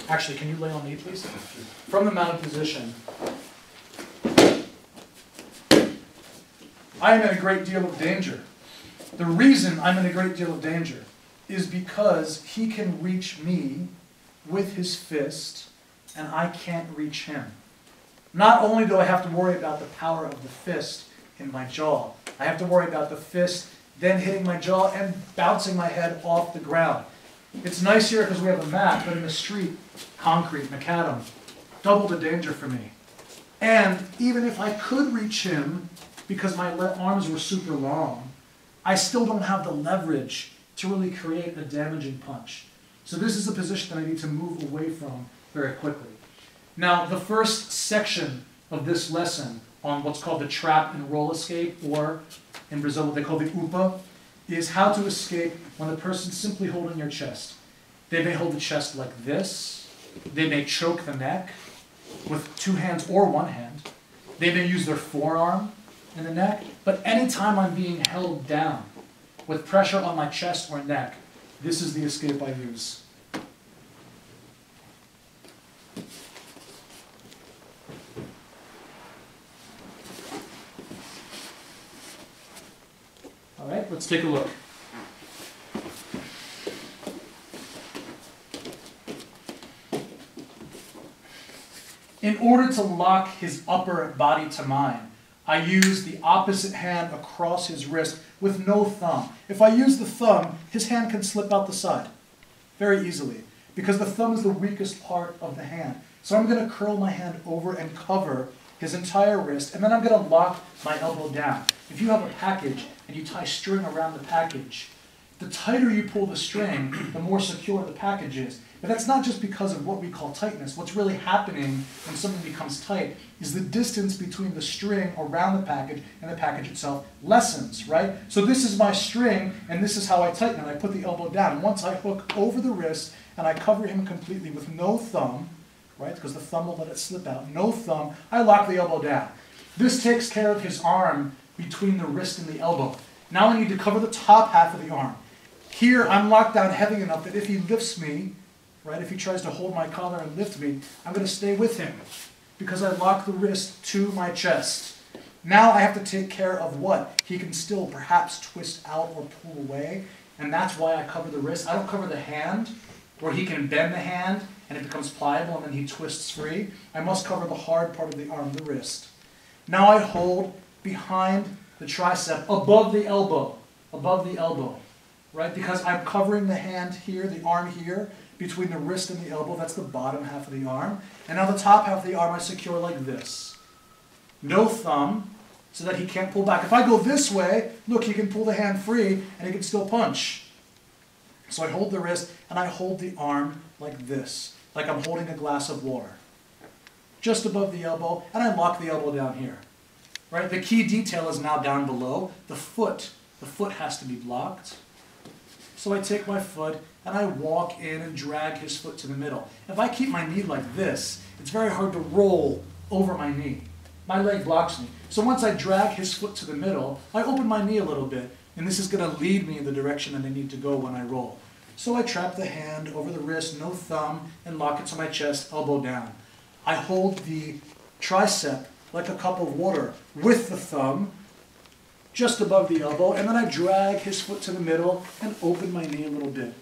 Actually, can you lay on me, please? From the mounted position, I am in a great deal of danger. The reason I'm in a great deal of danger is because he can reach me with his fist, and I can't reach him. Not only do I have to worry about the power of the fist in my jaw, I have to worry about the fist then hitting my jaw and bouncing my head off the ground. It's nice here because we have a mat, but in the street, concrete, macadam, double the danger for me. And even if I could reach him, because my arms were super long, I still don't have the leverage to really create a damaging punch. So this is a position that I need to move away from very quickly. Now, the first section of this lesson on what's called the trap and roll escape, or in Brazil what they call the upa, is how to escape when the person's simply holding your chest. They may hold the chest like this. They may choke the neck with two hands or one hand. They may use their forearm in the neck. But anytime I'm being held down with pressure on my chest or neck, this is the escape I use. All right, let's take a look. In order to lock his upper body to mine, I use the opposite hand across his wrist with no thumb. If I use the thumb, his hand can slip out the side very easily because the thumb is the weakest part of the hand. So I'm going to curl my hand over and cover his entire wrist, and then I'm going to lock my elbow down. If you have a package and you tie string around the package, the tighter you pull the string, the more secure the package is. But that's not just because of what we call tightness. What's really happening when something becomes tight is the distance between the string around the package and the package itself lessens, right? So this is my string, and this is how I tighten it. I put the elbow down. Once I hook over the wrist and I cover him completely with no thumb, right, because the thumb will let it slip out, no thumb, I lock the elbow down. This takes care of his arm between the wrist and the elbow. Now I need to cover the top half of the arm. Here, I'm locked down heavy enough that if he lifts me, right, if he tries to hold my collar and lift me, I'm going to stay with him because I lock the wrist to my chest. Now I have to take care of what? He can still perhaps twist out or pull away, and that's why I cover the wrist. I don't cover the hand, where he can bend the hand and it becomes pliable and then he twists free. I must cover the hard part of the arm, the wrist. Now I hold behind the tricep, above the elbow, right? Because I'm covering the hand here, the arm here, between the wrist and the elbow. That's the bottom half of the arm. And now the top half of the arm I secure like this. No thumb, so that he can't pull back. If I go this way, look, he can pull the hand free and he can still punch. So I hold the wrist and I hold the arm like this, like I'm holding a glass of water. Just above the elbow, and I lock the elbow down here. Right? The key detail is now down below. The foot has to be blocked. So I take my foot and I walk in and drag his foot to the middle. If I keep my knee like this, it's very hard to roll over my knee. My leg blocks me. So once I drag his foot to the middle, I open my knee a little bit, and this is going to lead me in the direction that I need to go when I roll. So I trap the hand over the wrist, no thumb, and lock it to my chest, elbow down. I hold the tricep like a cup of water with the thumb, just above the elbow, and then I drag his foot to the middle and open my knee a little bit.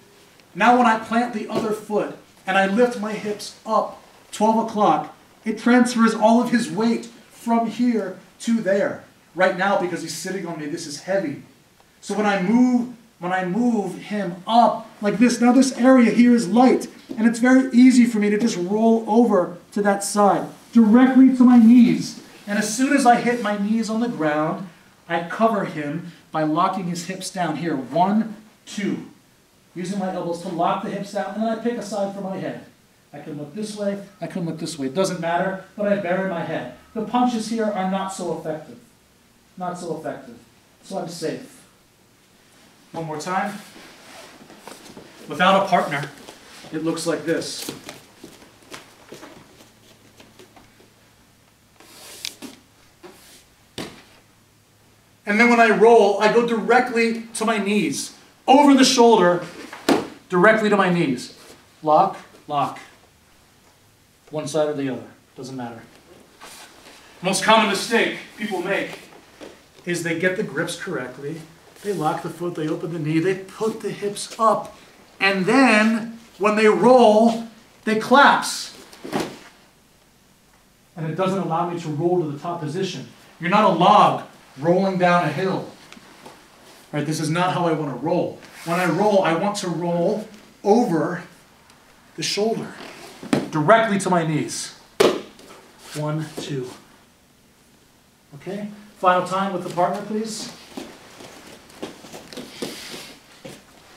Now when I plant the other foot and I lift my hips up 12 o'clock, it transfers all of his weight from here to there. Right now, because he's sitting on me, this is heavy. So when I move him up like this, now this area here is light, and it's very easy for me to just roll over to that side, directly to my knees. And as soon as I hit my knees on the ground, I cover him by locking his hips down here. 1, 2. Using my elbows to lock the hips down, and then I pick a side for my head. I can look this way, I can look this way. It doesn't matter, but I bury my head. The punches here are not so effective. Not so effective. So I'm safe. One more time. Without a partner, it looks like this. And then when I roll, I go directly to my knees. Over the shoulder, directly to my knees. Lock, lock. One side or the other, doesn't matter. Most common mistake people make is they get the grips correctly, they lock the foot, they open the knee, they put the hips up, and then when they roll, they collapse. And it doesn't allow me to roll to the top position. You're not a log rolling down a hill. Right? This is not how I want to roll. When I roll, I want to roll over the shoulder, directly to my knees. 1, 2. Okay? Final time with the partner, please.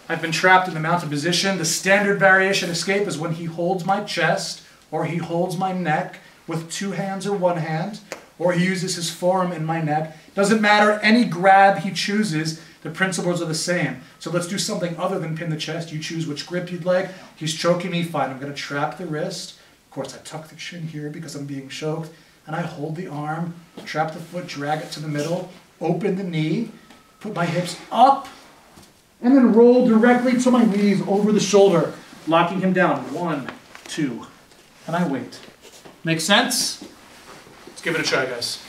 I've been trapped in the mounted position. The standard variation escape is when he holds my chest or he holds my neck with 2 hands or 1 hand, or he uses his forearm in my neck. Doesn't matter, any grab he chooses, the principles are the same. So let's do something other than pin the chest. You choose which grip you'd like. He's choking me, fine. I'm going to trap the wrist. Of course, I tuck the chin here because I'm being choked. And I hold the arm, trap the foot, drag it to the middle, open the knee, put my hips up, and then roll directly to my knees over the shoulder, locking him down. 1, 2, and I wait. Make sense? Let's give it a try, guys.